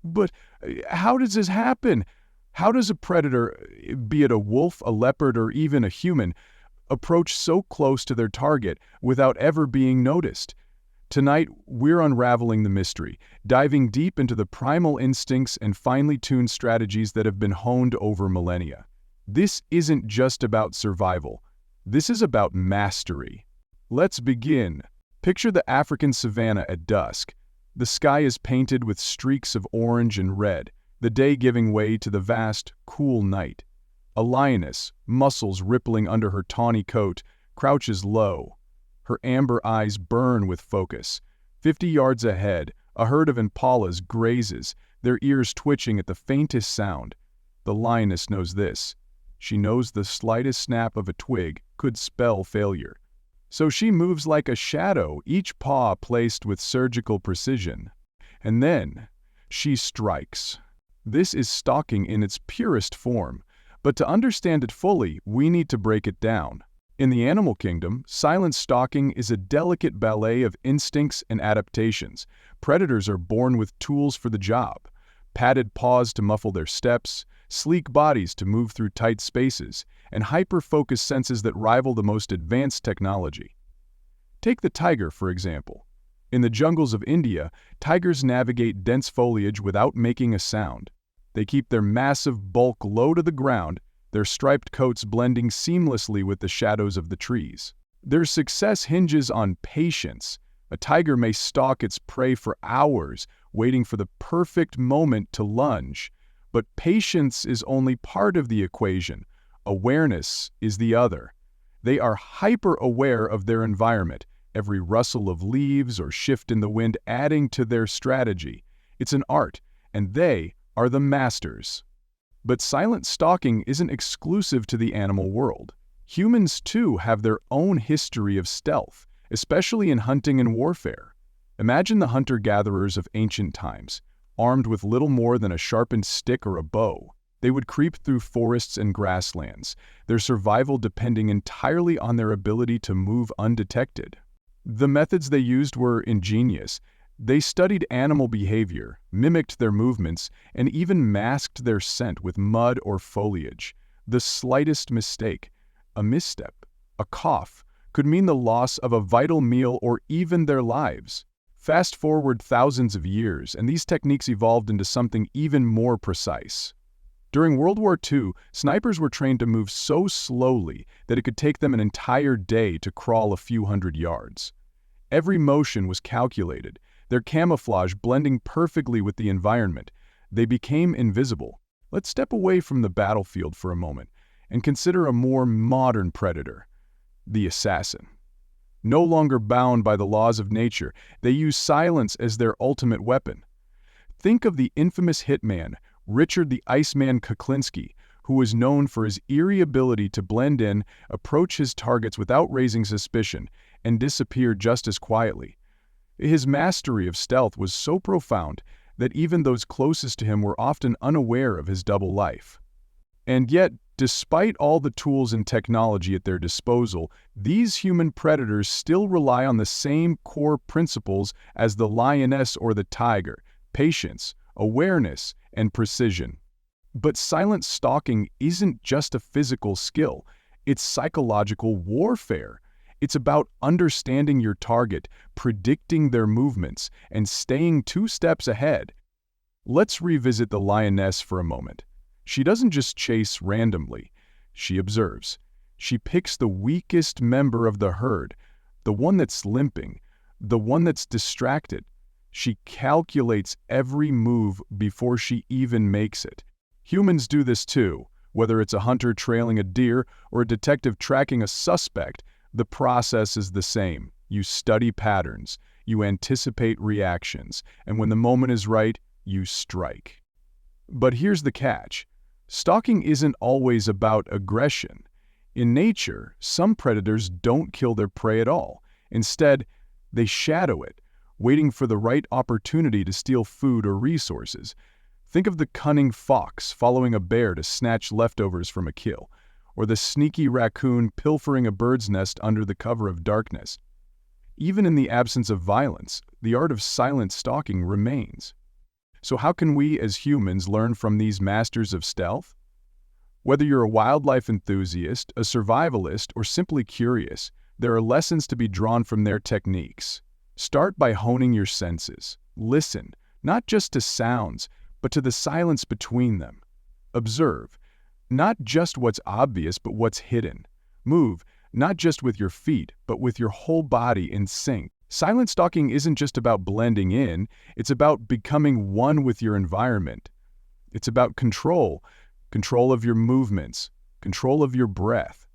But how does this happen? How does a predator, be it a wolf, a leopard, or even a human, approach so close to their target without ever being noticed? Tonight, we're unraveling the mystery, diving deep into the primal instincts and finely tuned strategies that have been honed over millennia. This isn't just about survival. This is about mastery. Let's begin. Picture the African savanna at dusk. The sky is painted with streaks of orange and red, the day giving way to the vast, cool night. A lioness, muscles rippling under her tawny coat, crouches low. Her amber eyes burn with focus. 50 yards ahead, a herd of impalas grazes, their ears twitching at the faintest sound. The lioness knows this. She knows the slightest snap of a twig could spell failure. So she moves like a shadow, each paw placed with surgical precision. And then, she strikes. This is stalking in its purest form, but to understand it fully, we need to break it down. In the animal kingdom, silent stalking is a delicate ballet of instincts and adaptations. Predators are born with tools for the job: padded paws to muffle their steps, sleek bodies to move through tight spaces, and hyper-focused senses that rival the most advanced technology. Take the tiger, for example. In the jungles of India, tigers navigate dense foliage without making a sound. They keep their massive bulk low to the ground, their striped coats blending seamlessly with the shadows of the trees. Their success hinges on patience. A tiger may stalk its prey for hours, waiting for the perfect moment to lunge. But patience is only part of the equation. Awareness is the other. They are hyper-aware of their environment, every rustle of leaves or shift in the wind adding to their strategy. It's an art, and they are the masters. But silent stalking isn't exclusive to the animal world. Humans, too, have their own history of stealth, especially in hunting and warfare. Imagine the hunter-gatherers of ancient times, armed with little more than a sharpened stick or a bow. They would creep through forests and grasslands, their survival depending entirely on their ability to move undetected. The methods they used were ingenious. They studied animal behavior, mimicked their movements, and even masked their scent with mud or foliage. The slightest mistake, a misstep, a cough, could mean the loss of a vital meal or even their lives. Fast forward thousands of years, and these techniques evolved into something even more precise. During World War II, snipers were trained to move so slowly that it could take them an entire day to crawl a few hundred yards. Every motion was calculated, their camouflage blending perfectly with the environment. They became invisible. Let's step away from the battlefield for a moment and consider a more modern predator, the assassin. No longer bound by the laws of nature, they use silence as their ultimate weapon. Think of the infamous hitman, Richard the Iceman Kuklinski, who was known for his eerie ability to blend in, approach his targets without raising suspicion, and disappear just as quietly. His mastery of stealth was so profound that even those closest to him were often unaware of his double life. And yet, despite all the tools and technology at their disposal, these human predators still rely on the same core principles as the lioness or the tiger: patience, awareness, and precision. But silent stalking isn't just a physical skill, it's psychological warfare. It's about understanding your target, predicting their movements, and staying 2 steps ahead. Let's revisit the lioness for a moment. She doesn't just chase randomly. She observes. She picks the weakest member of the herd, the one that's limping, the one that's distracted. She calculates every move before she even makes it. Humans do this too. Whether it's a hunter trailing a deer or a detective tracking a suspect, the process is the same. You study patterns, you anticipate reactions, and when the moment is right, you strike. But here's the catch. Stalking isn't always about aggression. In nature, some predators don't kill their prey at all. Instead, they shadow it, waiting for the right opportunity to steal food or resources. Think of the cunning fox following a bear to snatch leftovers from a kill, or the sneaky raccoon pilfering a bird's nest under the cover of darkness. Even in the absence of violence, the art of silent stalking remains. So how can we as humans learn from these masters of stealth? Whether you're a wildlife enthusiast, a survivalist, or simply curious, there are lessons to be drawn from their techniques. Start by honing your senses. Listen, not just to sounds, but to the silence between them. Observe, not just what's obvious, but what's hidden. Move, not just with your feet, but with your whole body in sync. Silent stalking isn't just about blending in, it's about becoming one with your environment. It's about control of your movements, control of your breath,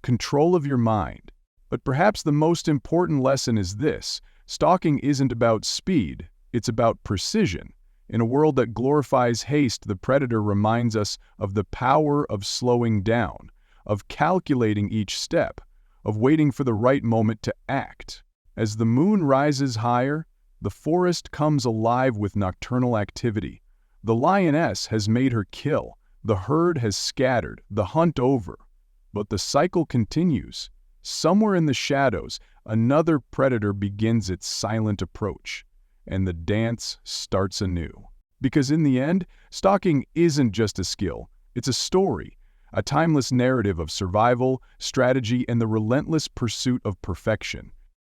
control of your mind. But perhaps the most important lesson is this: stalking isn't about speed, it's about precision. In a world that glorifies haste, the predator reminds us of the power of slowing down, of calculating each step, of waiting for the right moment to act. As the moon rises higher, the forest comes alive with nocturnal activity. The lioness has made her kill, the herd has scattered, the hunt over. But the cycle continues. Somewhere in the shadows, another predator begins its silent approach, and the dance starts anew. Because in the end, stalking isn't just a skill, it's a story, a timeless narrative of survival, strategy, and the relentless pursuit of perfection.